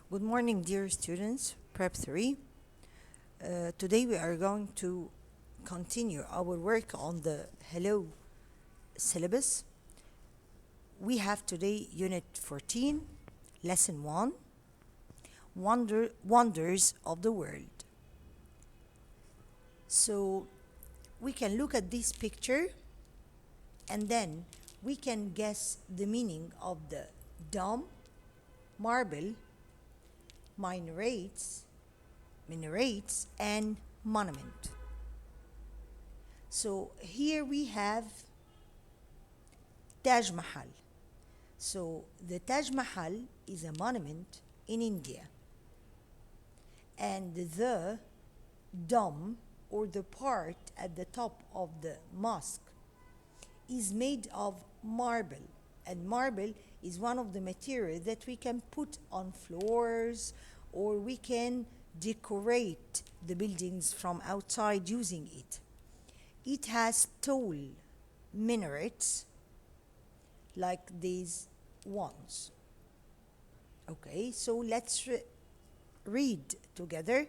Good morning, dear students, Prep 3. Today we are going to continue our work on the Hello syllabus. We have today Unit 14, Lesson 1, Wonders of the World. So we can look at this picture and then we can guess the meaning of the dome, marble, minarets, and monument. So here we have Taj Mahal. So the Taj Mahal is a monument in India, and the dome, or the part at the top of the mosque, is made of marble, and marble is one of the materials that we can put on floors, or we can decorate the buildings from outside using it. It has tall minarets like these ones. Okay, so let's read together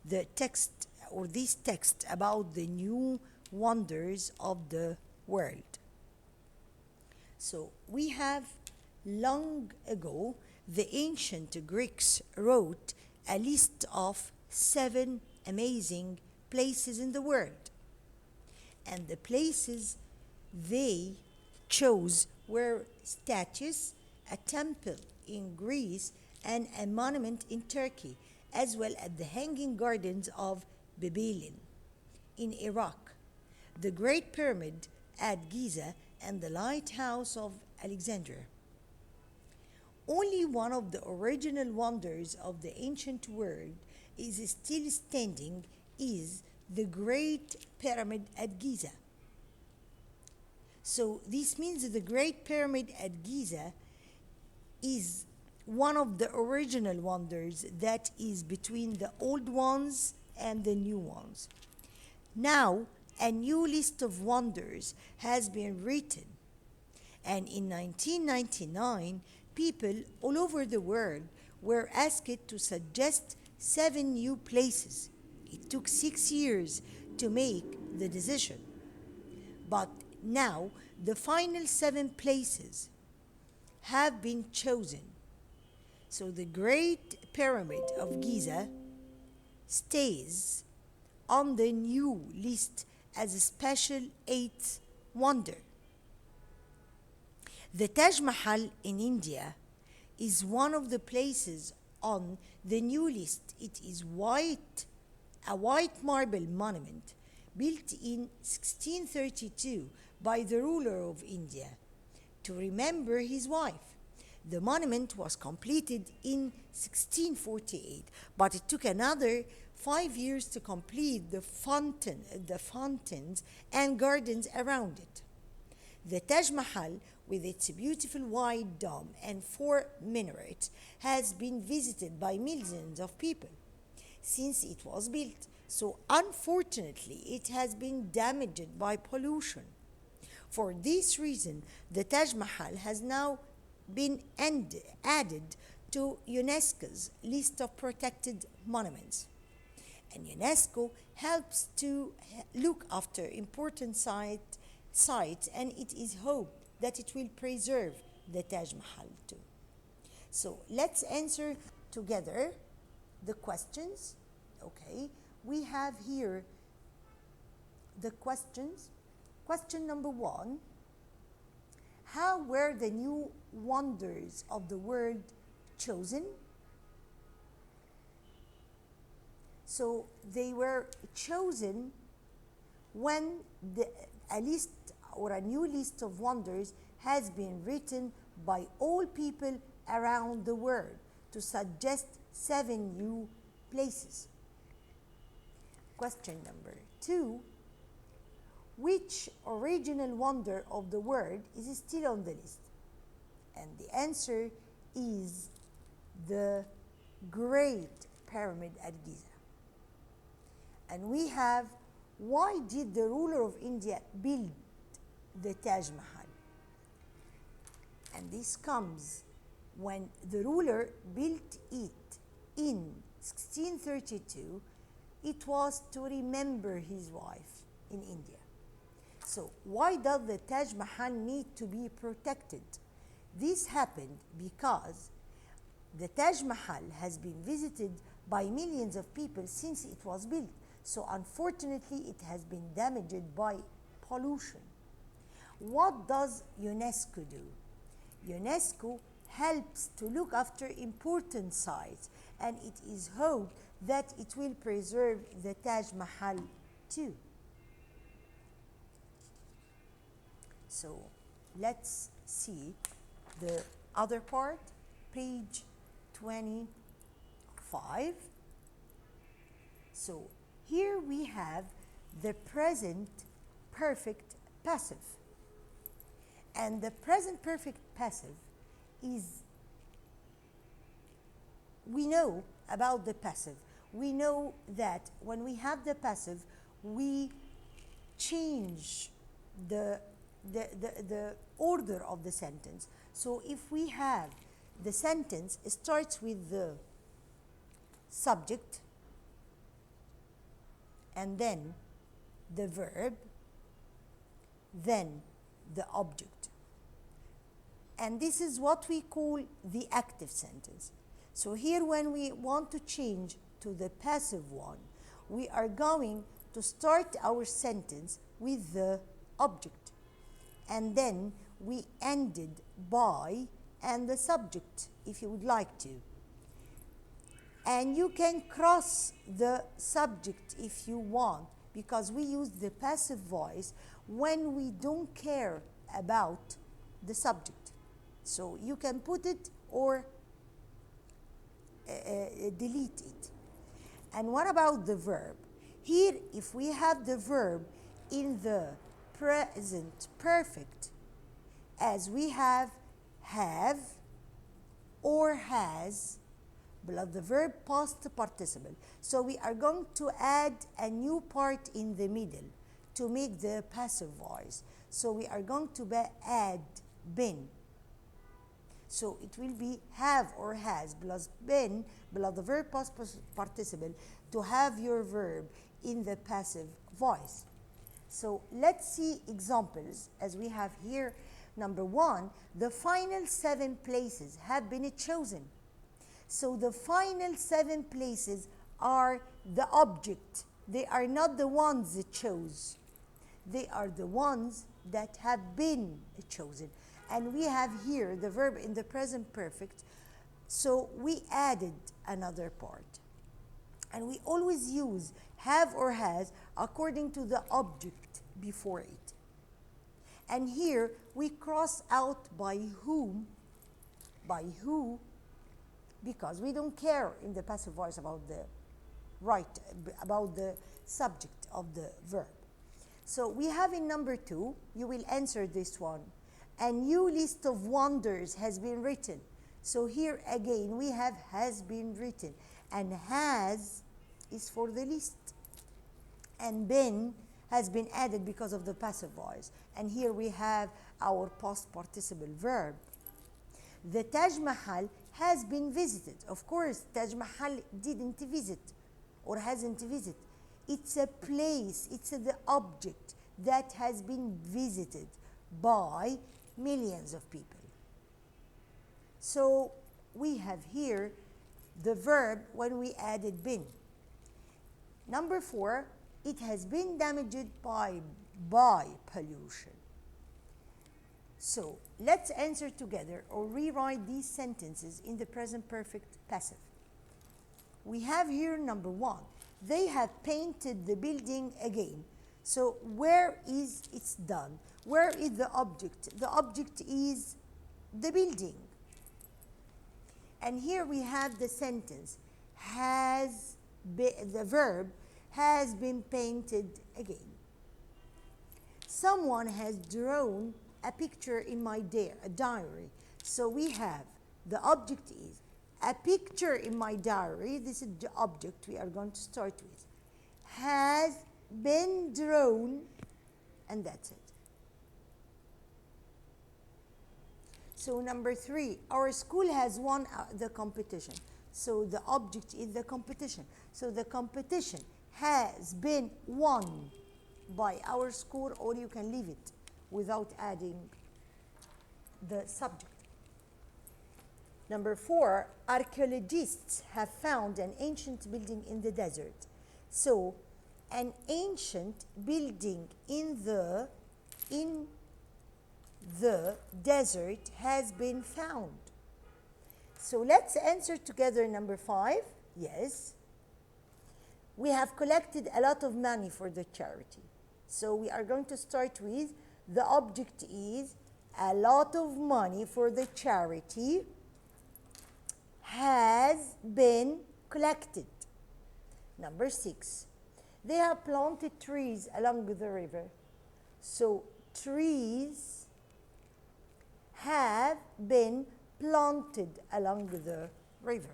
the text, or this text, about the new wonders of the world. So we have, long ago, the ancient Greeks wrote a list of 7 amazing places in the world. And the places they chose were statues, a temple in Greece, and a monument in Turkey, as well as the hanging gardens of Babylon in Iraq, the Great Pyramid at Giza, and the Lighthouse of Alexandria. Only one of the original wonders of the ancient world is still standing, is the Great Pyramid at Giza. So this means that the Great Pyramid at Giza is one of the original wonders that is between the old ones and the new ones. Now, a new list of wonders has been written, and in 1999, people all over the world were asked to suggest 7 new places. It took 6 years to make the decision, but now the final 7 places have been chosen. So the Great Pyramid of Giza stays on the new list as a special 8th wonder. The Taj Mahal in India is one of the places on the new list. It is a white marble monument built in 1632 by the ruler of India to remember his wife. The monument was completed in 1648, but it took another 5 years to complete the fountains and gardens around it. The Taj Mahal, with its beautiful wide dome and 4 minarets, has been visited by millions of people since it was built. So unfortunately, it has been damaged by pollution. For this reason, the Taj Mahal has now been added to UNESCO's list of protected monuments. And UNESCO helps to look after important sites, and it is hoped that it will preserve the Taj Mahal too. So let's answer together the questions. Okay, we have here the questions. Question number 1: how were the new wonders of the world chosen? So they were chosen when a list, or a new list of wonders, has been written by all people around the world to suggest 7 new places. Question number 2: which original wonder of the world is still on the list? And the answer is the Great Pyramid at Giza. And we have, why did the ruler of India build the Taj Mahal? And this comes when the ruler built it in 1632, it was to remember his wife in India. So why does the Taj Mahal need to be protected? This happened because the Taj Mahal has been visited by millions of people since it was built. So unfortunately, it has been damaged by pollution. What does UNESCO do? UNESCO helps to look after important sites, and it is hoped that it will preserve the Taj Mahal too. So let's see the other part, page 25. So here we have the present perfect passive. And the present perfect passive is, we know about the passive. We know that when we have the passive, we change the order of the sentence. So if we have the sentence starts with the subject and then the verb, then the object. And this is what we call the active sentence. So here when we want to change to the passive one, we are going to start our sentence with the object. And then we ended by and the subject if you would like to. And you can cross the subject if you want, because we use the passive voice when we don't care about the subject. So you can put it or delete it. And what about the verb? Here, if we have the verb in the present perfect, as we have or has, plus the verb past participle. So we are going to add a new part in the middle to make the passive voice. So we are going to add been. So it will be have or has plus been plus the verb past participle to have your verb in the passive voice. So let's see examples as we have here. Number one, the final 7 places have been chosen. So the final 7 places are the object. They are not the ones that chose. They are the ones that have been chosen. And we have here the verb in the present perfect. So we added another part. And we always use have or has according to the object before it. And here we cross out by whom, by who, because we don't care in the passive voice about the subject of the verb. So we have in number 2, you will answer this one. A new list of wonders has been written. So here again we have has been written, and has is for the list, and been has been added because of the passive voice. And here we have our past participle verb. The Taj Mahal has been visited. Of course, Taj Mahal didn't visit or hasn't visited. It's a place, it's the object that has been visited by millions of people. So we have here the verb when we added been. Number 4, it has been damaged by pollution. So let's answer together or rewrite these sentences in the present perfect passive. We have here number 1, they have painted the building again. So where is it's done? Where is the object? The object is the building. And here we have the sentence, the verb has been painted again. Someone has drawn a picture in my diary. So we have the object is a picture in my diary. This is the object we are going to start with. Has been drawn, and that's it. So number 3, our school has won the competition. So the object is the competition. So the competition has been won by our score, or you can leave it without adding the subject. Number 4, archaeologists have found an ancient building in the desert. So an ancient building in the desert has been found. So let's answer together number 5. Yes. We have collected a lot of money for the charity. So we are going to start with the object is a lot of money for the charity has been collected. Number 6, they have planted trees along the river. So trees have been planted along the river.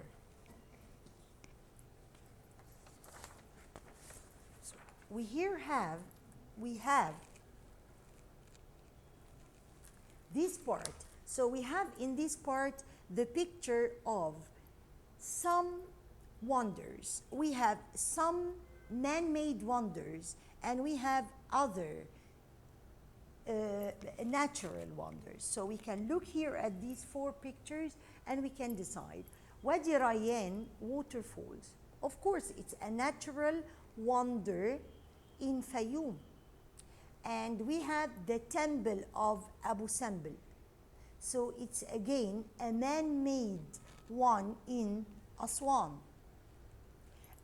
So we have this part. So we have in this part the picture of some wonders. We have some man-made wonders, and we have other natural wonders. So we can look here at these 4 pictures and we can decide. Wadi Rayyan waterfalls. Of course, it's a natural wonder in Fayoum. And we have the temple of Abu Simbel. So it's again a man-made one in Aswan.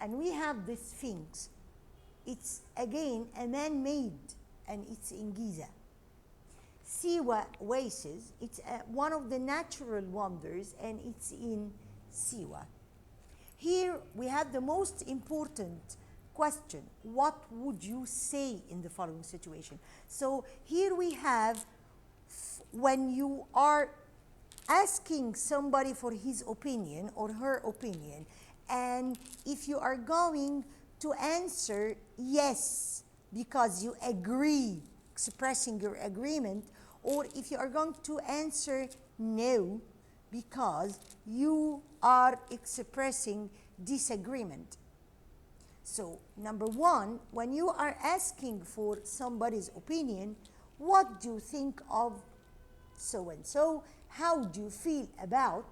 And we have the Sphinx. It's again a man-made, and it's in Giza. Siwa Oasis, it's one of the natural wonders, and it's in Siwa. Here we have the most important question. What would you say in the following situation? So here we have, when you are asking somebody for his opinion or her opinion, and if you are going to answer yes because you agree, expressing your agreement, or if you are going to answer no because you are expressing disagreement. So number 1, when you are asking for somebody's opinion, what do you think of so and so? How do you feel about,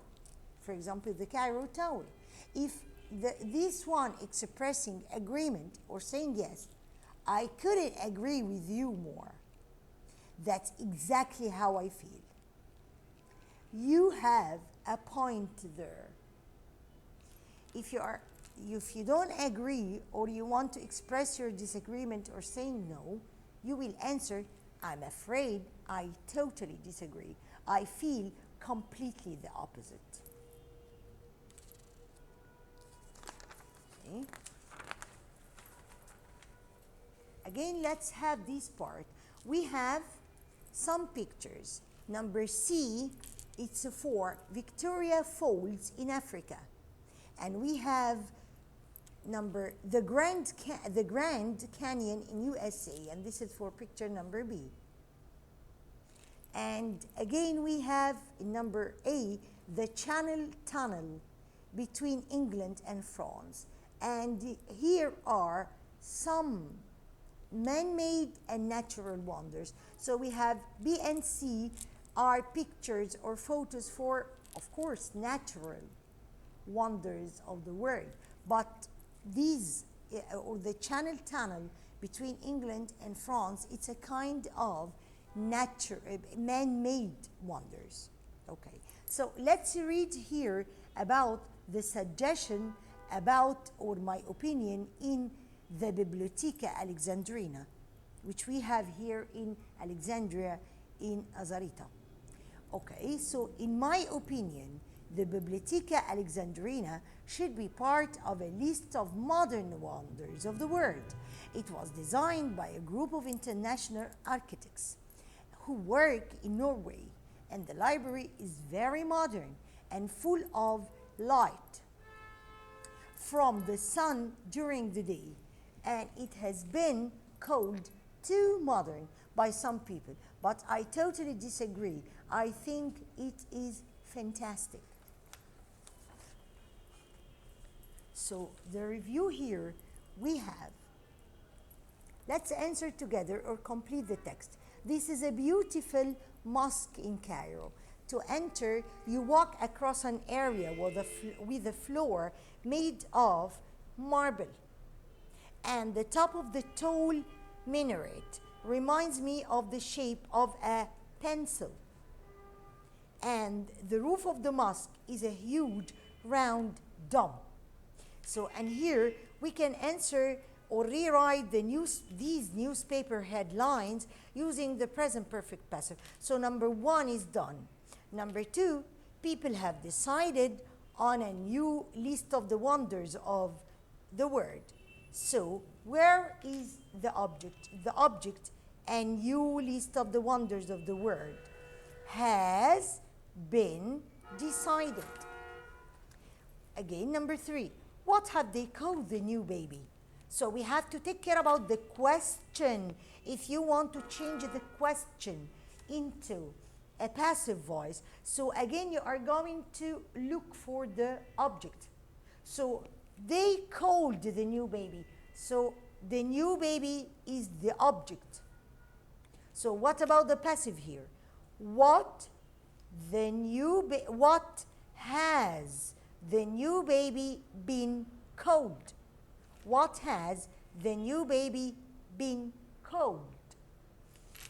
for example, the Cairo Tower? If this one expressing agreement or saying yes, I couldn't agree with you more. That's exactly how I feel. You have a point there. If you don't agree, or you want to express your disagreement or saying no, you will answer, I'm afraid I totally disagree. I feel completely the opposite. Okay. Again, let's have this part. We have some pictures. Number C, it's for Victoria Falls in Africa. And we have the Grand Canyon in USA, and this is for picture number B. And again, we have in number A, the Channel Tunnel between England and France. And here are some man-made and natural wonders. So we have B and C are pictures or photos for, of course, natural wonders of the world. But these, or the Channel Tunnel between England and France, it's a kind of man-made wonders. Okay, so let's read here about the suggestion about, or my opinion, in the Bibliotheca Alexandrina, which we have here in Alexandria in Azarita. Okay, so in my opinion, the Bibliotheca Alexandrina should be part of a list of modern wonders of the world. It was designed by a group of international architects who work in Norway, and the library is very modern and full of light from the sun during the day, and it has been called too modern by some people, but I totally disagree. I think it is fantastic. So the review here we have, let's answer together or complete the text. This is a beautiful mosque in Cairo. To enter, you walk across an area with a floor made of marble. And the top of the tall minaret reminds me of the shape of a pencil. And the roof of the mosque is a huge round dome. So, and here we can answer or rewrite these newspaper headlines using the present perfect passive. So number 1 is done. Number 2, people have decided on a new list of the wonders of the world. So where is the object? The object, a new list of the wonders of the world, has been decided. Again, number 3, what have they called the new baby? So we have to take care about the question. If you want to change the question into a passive voice, so again you are going to look for the object. So they called the new baby. So the new baby is the object. So what about the passive here? What has the new baby been called? What has the new baby been called?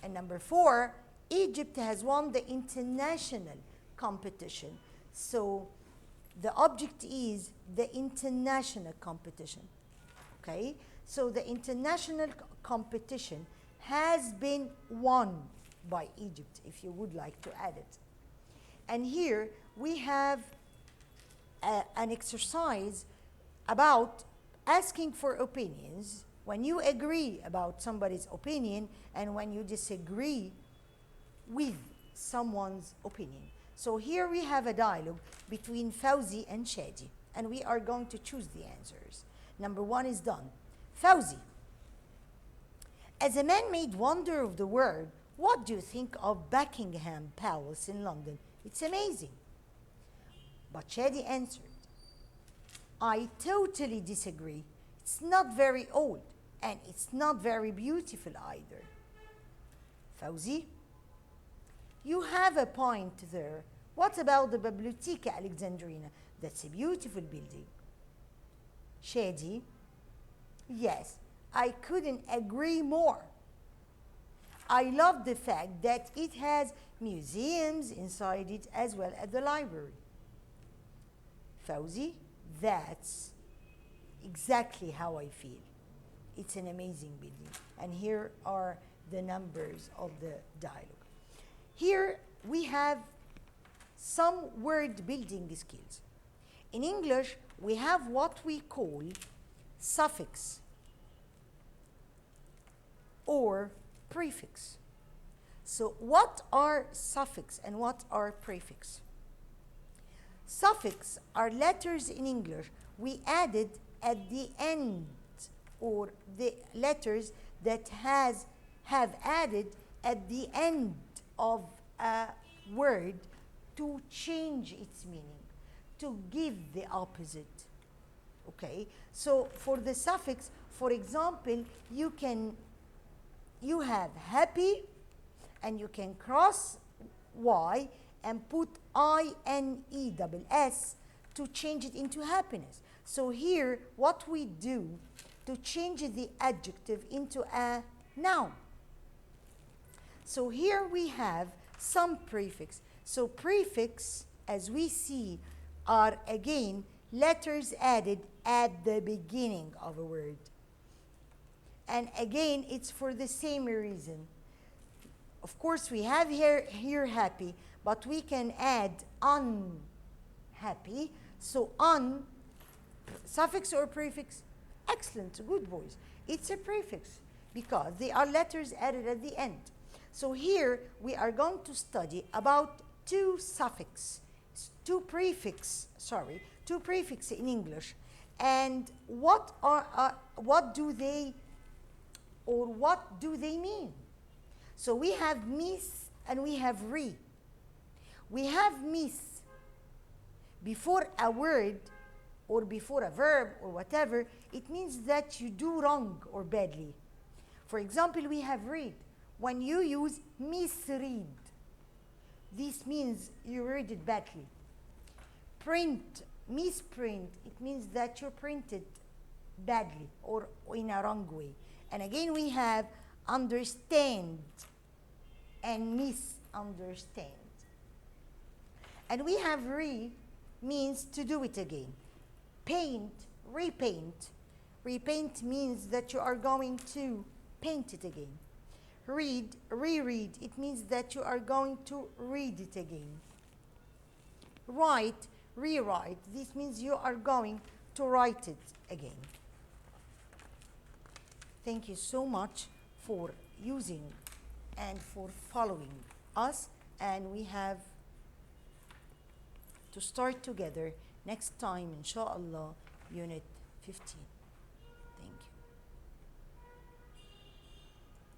And number 4, Egypt has won the international competition. So the object is the international competition. Okay? So the international competition has been won by Egypt, if you would like to add it. And here we have an exercise about asking for opinions when you agree about somebody's opinion and when you disagree with someone's opinion. So here we have a dialogue between Fawzi and Shadi, and we are going to choose the answers. Number 1 is done. Fawzi, as a man-made wonder of the world, what do you think of Buckingham Palace in London? It's amazing. But Shadi answered, I totally disagree. It's not very old, and it's not very beautiful either. Fawzi, you have a point there. What about the Bibliotheca Alexandrina? That's a beautiful building. Shadi, yes, I couldn't agree more. I love the fact that it has museums inside it as well as the library. Fawzi, that's exactly how I feel. It's an amazing building. And here are the numbers of the dialogue. Here we have some word building skills. In English, we have what we call suffix or prefix. So what are suffix and what are prefix? Suffix are letters in English we added at the end, or the letters that have added at the end of a word to change its meaning, to give the opposite. Okay, so for the suffix, for example, you have happy, and you can cross Y and put INESS to change it into happiness. So here, what we do to change the adjective into a noun. So here we have some prefix. So prefix, as we see, are again letters added at the beginning of a word. And again, it's for the same reason. Of course, we have here happy, but we can add unhappy. So suffix or prefix? Excellent, good boys. It's a prefix because they are letters added at the end. So here we are going to study about two prefix in English, and what do they mean? So we have miss and we have re. We have miss before a word or before a verb or whatever, it means that you do wrong or badly. For example, we have read. When you use misread, this means you read it badly. Print, misprint, it means that you printed badly or in a wrong way. And again, we have understand and misunderstand. And we have means to do it again. Paint, repaint. Repaint means that you are going to paint it again. Read, reread. It means that you are going to read it again. Write, rewrite. This means you are going to write it again. Thank you so much for using and for following us. And we have to start together next time, inshallah, Unit 15. Thank you.